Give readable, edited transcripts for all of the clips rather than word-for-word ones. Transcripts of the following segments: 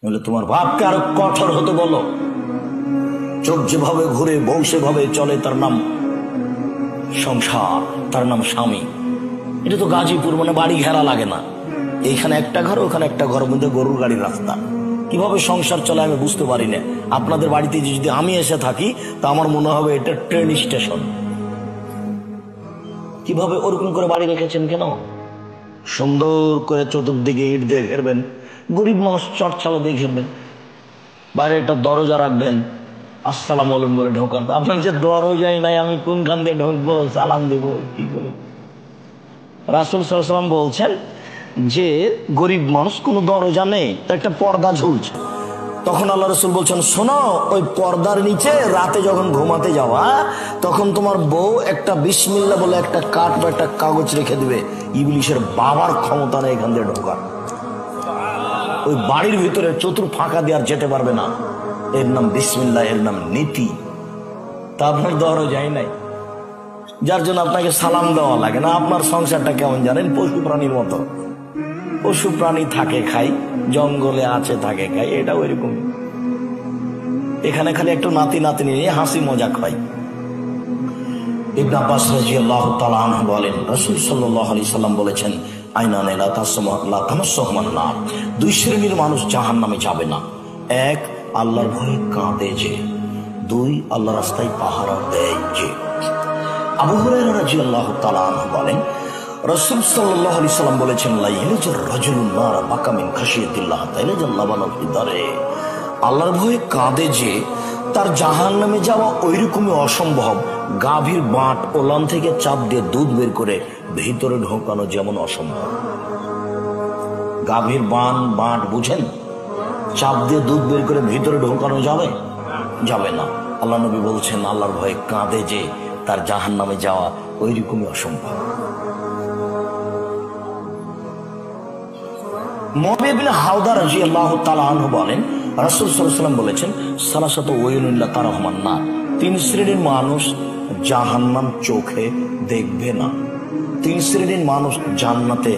বলে তোমার বাপকে আরো কঠোর হতে বলো। চোখ যেভাবে ঘুরে বউ সেভাবে চলে, তার নাম সংসার, তার নাম স্বামী। এটা তো গাজীপুর, মানে বাড়ি ঘেরা লাগে না, এইখানে একটা ঘর ওখানে একটা ঘর, মধ্যে গরুর গাড়ির রাস্তা। কিভাবে সংসার চলে আমি বুঝতে পারি না। আপনাদের বাড়িতে যদি আমি এসে থাকি তা আমার মনে হবে এটা ট্রেন স্টেশন। কিভাবে ওরকম করে বাড়ি রেখেছেন কেন? সুন্দর করে চতুর্দিকে ইট দিয়ে ঘেরবেন, গরিব মানুষ চটচালা দিয়ে ঘেরবেন, বাইরে একটা দরজা রাখবেন, আসসালামু আলাইকুম বলে ঢোকান। আপনার যে দরজাই নাই, আমি কোনখান দিয়ে ঢুকবো, সালাম দেবো কি করে? রাসূল সাল্লাল্লাহু আলাইহি ওয়াসাল্লাম বলছেন যে গরিব মানুষ, কোনো দরজা নেই, তো একটা পর্দা ঝুলছে। তখন আল্লাহ রাসূল বলছেন, শোনো, ওই পর্দার নিচে রাতে যখন ঘুমাতে যাওয়া, তখন তোমার বউ একটা বিসমিল্লাহ বলে একটা কাঠ বা একটা কাগজ রেখে দিবে। ইবলিশের বাবার ক্ষমতা নেই এখান দিয়ে ঢোকার। ওই বাড়ির ভিতরে চতুর ফাঁকা দিয়ে আর যেতে পারবে না। এর নাম বিসমিল্লাহ, এর নাম নীতি। তা আপনার দরজাই নাই, যার জন্য আপনাকে সালাম দেওয়া লাগে না। আপনার সংসারটা কেমন জানেন? পশু প্রাণীর মতো। পশু প্রাণী থাকে খাই, জঙ্গলে আছে থাকে খাই, এটা ওইরকম। এখানে খালি একটু নাতি নাতনি নিয়ে হাসি মজাক হয়। ইবনে আব্বাস রাদিয়াল্লাহু তাআলা আনহু বলেন, রাসূল সাল্লাল্লাহু আলাইহি সাল্লাম বলেছেন, আইনানে লা তামাসসাহুমান নার, দুই শ্রেণীর মানুষ জাহান্নামে যাবে না। এক, আল্লাহর ভয়ে কাঁদে যে। দুই, আল্লাহর রাস্তায় পাহারা দেয় যে। আবু হুরায়রা রাদিয়াল্লাহু তাআলা আনহু বলেন, রাসূল সাল্লাল্লাহু আলাইহি সাল্লাম বলেছেন, লা ইয়ালজুর রাজুলুন নার বাকা মিন খাশিয়াতিল্লাহ তাইলাজাল লাবানাল ফিদারে। আল্লাহর ভয়ে কাঁদে যে, তার জাহান্নামে যাওয়া ওইরকমই অসম্ভব গাভীর বাঁট ওলান থেকে চাপ দিয়ে দুধ বের করে ভিতরে ঢোকানো যেমন অসম্ভব। গাভীর বাঁট বুঝেন? চাপ দিয়ে দুধ বের করে ভিতরে ঢোকানো যাবে? যাবে না। আল্লাহ নবী বলছেন, আল্লাহর ভয়ে কাঁদে যে, তার জাহান্নামে যাওয়া ওইরকমই অসম্ভব। মুআবিয়া বিন হাওদা রাদিয়াল্লাহু তাআলা আনহু বলেন, রাসূল সাল্লাল্লাহু আলাইহি ওয়াসাল্লাম বলেছেন, সালাসাতু ওয়াইলুন লা তারাহুমান নার, তিন শ্রেণীর মানুষ জাহান্নাম চোখে দেখবে না। তিন শ্রেণীর মানুষ জান্নাতে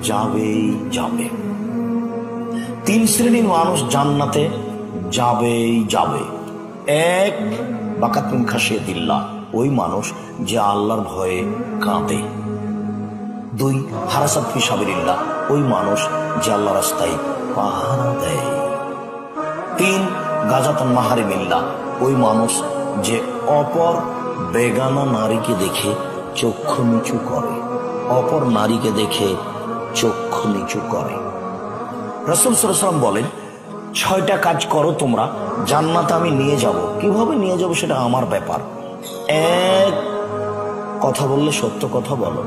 যাবেই যাবে। তিন শ্রেণীর মানুষ জান্নাতে যাবেই যাবে। এক, বাকাত মিন খাশিয়াতিল্লাহ, ওই মানুষ যে আল্লাহর ভয়ে কাঁদে। দুই, হারাসাত ফি সাবিলিল্লাহ, ওই মানুষ যে আল্লাহর রাস্তায় পাহারা দেয়। তিন, গাজাতান মাহারিমিল্লাহ, ওই মানুষ যে অপর বেগানা নারীকে দেখে চক্ষু নিচু করে। অপর নারীকে দেখে চক্ষু নিচু করে। রাসূল সাল্লাল্লাহু আলাইহি ওয়াসাল্লাম বলেন, 6টা কাজ করো তোমরা, জান্নাতে আমি নিয়ে যাব। কিভাবে নিয়ে যাব সেটা আমার ব্যাপার। এক, কথা বললে সত্য কথা বলো।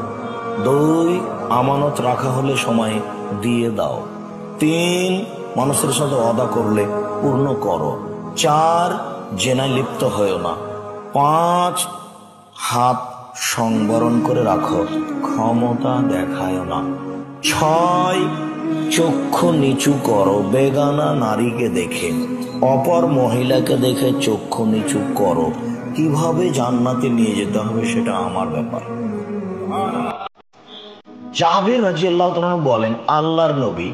দুই, আমানত রাখা হলে সময় দিয়ে দাও। তিন, মানুষের সাথে ওয়াদা করলে পূর্ণ করো। চার, জেনায় লিপ্ত হয়েও না। পাঁচ, হাত সংবরণ করে রাখো, ক্ষমতা দেখায় না। ছয়, চক্ষু নিচু করো বেগানা নারীকে দেখে, অপর মহিলাকে দেখে চক্ষু নিচু করো। কিভাবে জান্নাতে নিয়ে যেতে হবে সেটা আমার ব্যাপার। জাবের রাদিয়াল্লাহু তাআলা বলেন, আল্লাহর নবী,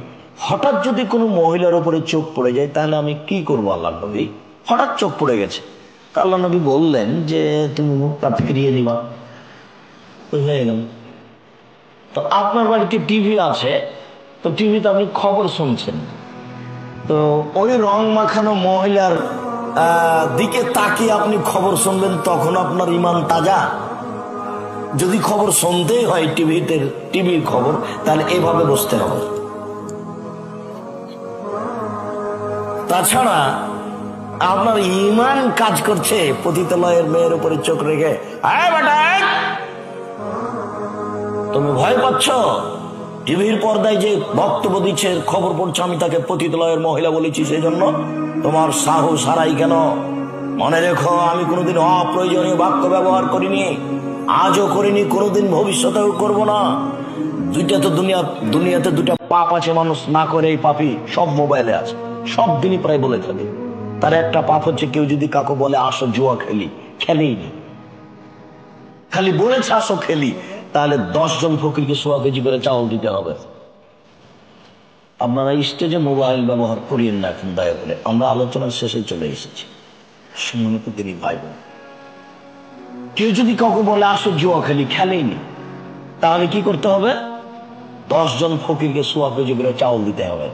হঠাৎ যদি কোনো মহিলার উপরে চোখ পড়ে যায় তাহলে আমি কি করবো? আল্লাহর নবী, হঠাৎ চোখ পড়ে গেছে, আল্লাহ নবী বললেন যে তুমি মুখটা ফিরিয়ে দিবা, হয়ে গেল। তো আপনার বাড়িতে টিভি আছে, তো টিভিতে আপনি খবর শুনছেন, তো ওই রং মাখানো মহিলার দিকে তাকিয়ে আপনি খবর শুনবেন, তখন আপনার ইমান তাজা? যদি খবর শুনতেই হয় টিভির খবর, তাহলে এভাবে বসতে হবে। তাছাড়া আপনার ইমান কাজ করছে পতিতালয়ের মেয়ের উপরে চোখ রেখে, তুমি ভয় পাচ্ছ? টিভির পর্দায় যে বক্তব্য দিচ্ছে, খবর পড়ছে, আমি তাকে পতিতালয়ের মহিলা বলেছি, সেই জন্য তোমার সাহস হারাই কেন? মনে রেখো, আমি কোনোদিন অপ্রয়োজনীয় বাক্য ব্যবহার করিনি, আজও করিনি, কোনোদিন ভবিষ্যতেও করব না। দুনিয়াতে দুটা পাপ আছে, মানুষ না করে এই পাপই সব মোবাইলে আছে, সব দিনই প্রায় বলে থাকে। তার একটা পাপ হচ্ছে, কেউ যদি কাকু বলে আসো জুয়া খেলি, খেলেই নি, খালি বলেছে আসো খেলি, তাহলে 10 জন ফকিরকে 100 কেজি করে চাউল দিতে হবে। আপনারা স্টেজে মোবাইল ব্যবহার করিয়েন না এখন দয়া করে, আমরা আলোচনার শেষে চলে এসেছি। সম্মানিত তিনি ভাই বোন, কেউ যদি কাউকে বলে আসো জুয়া খেলি, খেলেইনি, তাহলে কি করতে হবে? 10 জন ফকিরকে সোয়া কেজি করে চাউল দিতে হবে।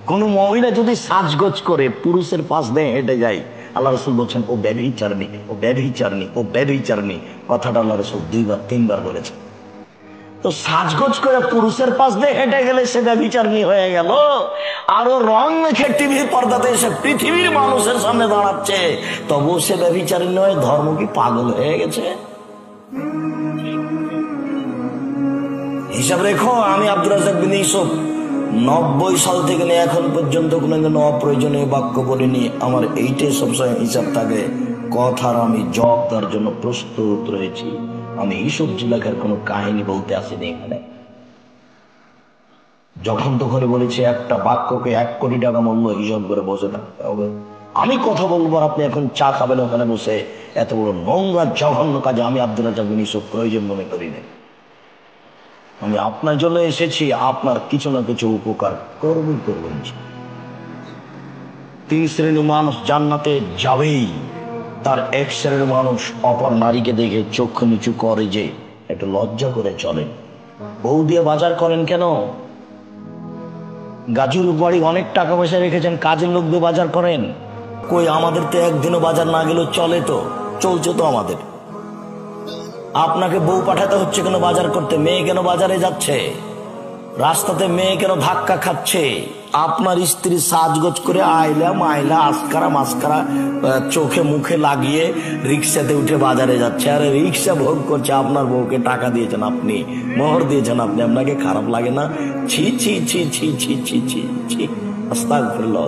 কোন মহিলা যদি সাজগোজ করে পুরুষের পাশ দিয়ে হেঁটে যায়, আল্লাহ রসুল বলছেন ও ব্যভিচারিণী, ও ব্যভিচারিণী, ও ব্যভিচারিণী, কথাটা আল্লাহ রসুল 2-3 বার বলেছেন। তো সাজগোজ করে পুরুষের পাশ দিয়ে হেঁটে গেলে সে ব্যভিচারিণী হয়ে গেল, আরো রং মেখে টিভির পর্দাতে এসে পৃথিবীর মানুষের সামনে দাঁড়াচ্ছে, তবু সে ব্যভিচারিণী হয়ে ধর্ম কি পাগল হয়ে গেছে? হিসাব রেখো, আমি আব্দুর রাজ্জাক বিন ইউসুফ 90 সাল থেকে নিয়ে এখন পর্যন্ত কোনোদিন অপ্রয়োজনীয় বাক্য বলিনি। আমার এইটাই সবসময় হিসাব থাকে, কথার আমি জবাব দেওয়ার জন্য প্রস্তুত রয়েছি। আমি ইউসুফ জিল্লাখার কোনো কাহিনী বলতে আসিনি এখানে। যখন তখনই বলেছি একটা বাক্যকে 1 কোটি টাকা মূল্য হিসাব করে বসে থাকতে হবে। আমি কথা বলবো, আপনি এখন চা খাবেন ওখানে বসে, এত বড় নোংরা জঘন্য কাজে আমি আব্দুর রাজ্জাক বিন ইউসুফ প্রয়োজন মনে করি না। আমি আপনার জন্য এসেছি, আপনার কিছু না কিছু উপকার করবেন। 3 শ্রেণীর মানুষ জান্নাতে যাবেই। তার 1 শ্রেণীর মানুষ অপর নারীকে দেখে চক্ষু নিচু করে, যে একটু লজ্জা করে চলেন। বউ দিয়ে বাজার করেন কেন? গাজুর বাড়ি অনেক টাকা পয়সা রেখেছেন, কাজের লোক দিয়ে বাজার করেন। কই, আমাদের তো একদিনও বাজার না গেলেও চলে, তো চলছে তো আমাদের। আপনাকে বউ পাঠাতে হচ্ছে কেন বাজার করতে? মেয়ে কেন বাজারে যাচ্ছে? রাস্তাতে মেয়ে কেন ধাক্কা খাচ্ছে? আপনার স্ত্রী সাজগোজ করে আইলা মাইলা আসকারা মাস্কারা চোখে মুখে লাগিয়ে রিক্সাতে উঠে বাজারে যাচ্ছে, আরে রিক্সা ভোগ করছে। আপনার বউকে টাকা দিয়েছেন আপনি, মোহর দিয়েছেন আপনি, আপনাকে খারাপ লাগে না? ছি ছি ছি ছি ছি ছি ছি ছি, আস্তাগফিরুল্লাহ।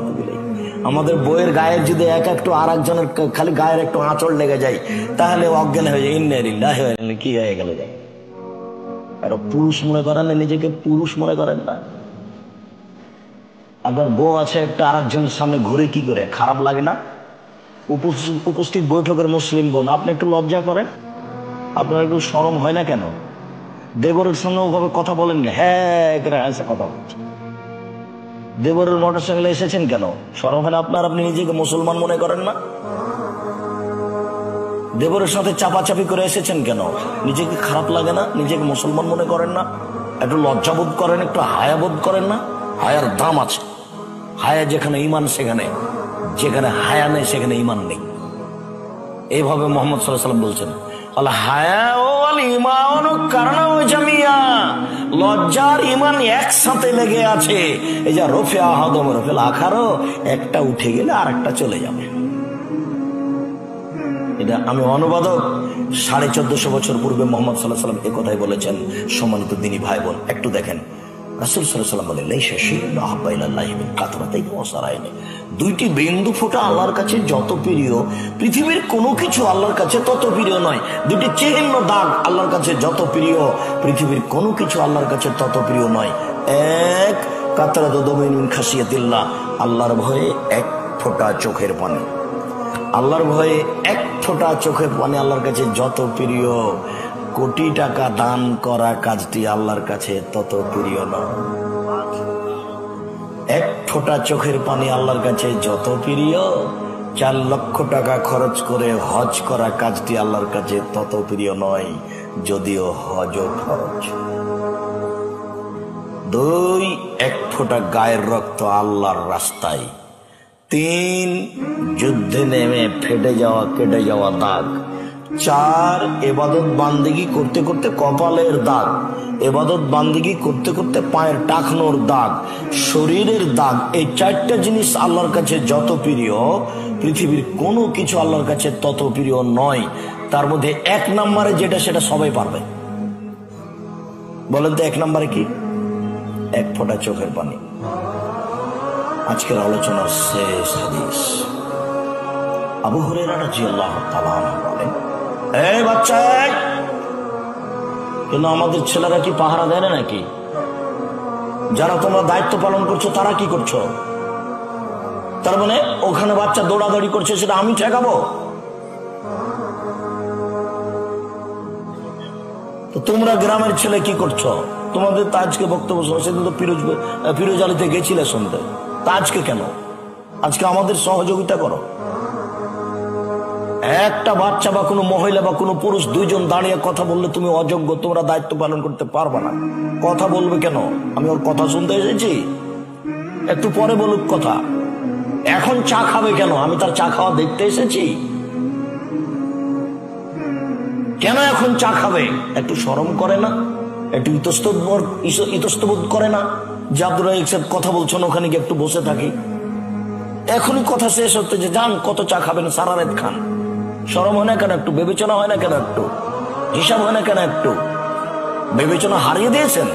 আমাদের বইয়ের গায়ের যদি একটু আর একজনের খালি গায়ের একটু আঁচড় লেগে যায়, তাহলে অজ্ঞান হয়ে যায়, ইন্না লিল্লাহি ওয়া ইন্না ইলাইহি, কি হয়ে গেল যায়। আর পুরুষ মনে করেন না, নিজেকে পুরুষ মনে করেন না। আপনার বউ আছে একটা, আর একজনের সামনে ঘুরে কি করে, খারাপ লাগে না? উপস্থিত বৈঠকের মুসলিম বোন, আপনি একটু লজ্জা করেন? আপনার একটু শরম হয় না কেন? দেবরের সঙ্গে ওভাবে কথা বলেন না, হ্যাঁ এখানে এসে কথা বলছে। দেবরের মোটরসাইকেলে এসেছেন কেন? শরম হয় না আপনার? আপনি নিজেকে মুসলমান মনে করেন না? দেবরের সাথে চাপাচাপি করে এসেছেন কেন? নিজেকে খারাপ লাগে না? নিজেকে মুসলমান মনে করেন না? একটু লজ্জাবোধ করেন, একটু হায়াবোধ করেন না? হায়ার দাম আছে। হায়া যেখানে ইমান সেখানে, যেখানে হায়া নেই সেখানে ইমান নেই। এইভাবে মোহাম্মদ সাল্লাল্লাহু আলাইহি ওয়াসাল্লাম বলছেন, লজ্জার ইমান একসাথে লেগে আছে। এই যা রফে আহাদম রফেল আখারো, একটা উঠে গেলে আর একটা চলে যাবে। এটা আমি অনুবাদক, 1450 বছর পূর্বে মোহাম্মদ সাল্লাল্লাহু আলাইহি ওয়াসাল্লাম একথাই বলেছেন। সম্মানিত দিনী ভাই বোন, একটু দেখেন, রাসূল সাল্লাল্লাহু আলাইহি ওয়াসাল্লাম বলেন, লাইসা শাইউন আহাব্বা ইলাল্লাহি মিন কাতরাতাইহি ওয়া সারাইনি। 2টি বিন্দু ফোঁটা আল্লাহর কাছে যত প্রিয়, পৃথিবীর কোনো কিছু আল্লাহর কাছে তত প্রিয় নয়। 2টি চিহ্ন দাগ আল্লাহর কাছে যত প্রিয়, পৃথিবীর কোনো কিছু আল্লাহর কাছে তত প্রিয় নয়। 1 কাতরাতু দামিন মিন খাশিয়াতিল্লাহ, আল্লাহর ভয়ে 1 ফোঁটা চোখের পানি। আল্লাহর ভয়ে 1 ফোঁটা চোখের পানি আল্লাহর কাছে যত প্রিয়, কোটি টাকা দান করা কাজটি আল্লাহর কাছে তত প্রিয় নয়। 1 ফোঁটা চোখের পানি আল্লাহর কাছে যত প্রিয়, 4 লক্ষ টাকা খরচ করে হজ করা কাজটি আল্লাহর কাছে তত প্রিয় নয়, যদিও হজ খরচ। 2 1 ফোঁটা গায়ের রক্ত আল্লাহর রাস্তায়। 3 যুদ্ধে নেমে ফেটে যাওয়া কেটে যাওয়া দাগ। 4 ইবাদত বান্দেগি করতে করতে কপালের দাগ। ইবাদত বান্দেগি করতে করতে পায়ের টাকনোর দাগ, শরীরের দাগ। এই 4টা জিনিস আল্লাহর কাছে যত প্রিয়, পৃথিবীর কোনো কিছু আল্লাহর কাছে তত প্রিয় নয়। তার মধ্যে 1 নম্বরে যেটা, সেটা সবাই পারবে। বলেন তো 1 নম্বরে কি? 1 ফোঁটা চোখের পানি। আজকের আলোচনার শেষ হাদিস, আবু হুরায়রা রাদিয়াল্লাহু তাআলা আনহু বলেন, এই বাচ্চা, কেন আমাদের ছেলেরা কি পাহারা দেয় না নাকি? যারা তোমরা দায়িত্ব পালন করছো তারা কি করছো? তার মানে ওখানে বাচ্চা দৌড়াদৌড়ি করছে, সেটা আমি ঠেকাবো? তো তোমরা গ্রামের ছেলে কি করছো? তোমাদের তো আজকে বক্তব্য সেদিন তো ফিরোজ আলীতে গেছিলে শুনতে, তা আজকে কেন? আজকে আমাদের সহযোগিতা করো। একটা বাচ্চা বা কোনো মহিলা বা কোনো পুরুষ দুইজন দাঁড়িয়ে কথা বললে তুমি অযোগ্য, তোমরা দায়িত্ব পালন করতে পারবে না। কথা বলবে কেন? আমি ওর কথা শুনতে এসেছি? একটু পরে বলুক কথা। এখন চা খাবে কেন? আমি তার চা খাওয়া দেখতে এসেছি। কেন এখন চা খাবে? একটু শরম করে না? একটু ইতস্তবোধ করে না যে আব্দুর রাজ্জাক সাহেব কথা বলছেন, ওখানে গিয়ে একটু বসে থাকি? এখনই কথা শেষ হচ্ছে যে যান কত চা খাবেন, সারা রাত খান। শরম হয় না কেন? একটু বিবেচনা হয় না কেন? একটু হিসাব হয় না কেন? একটু বিবেচনা হারিয়ে দিয়েছেন।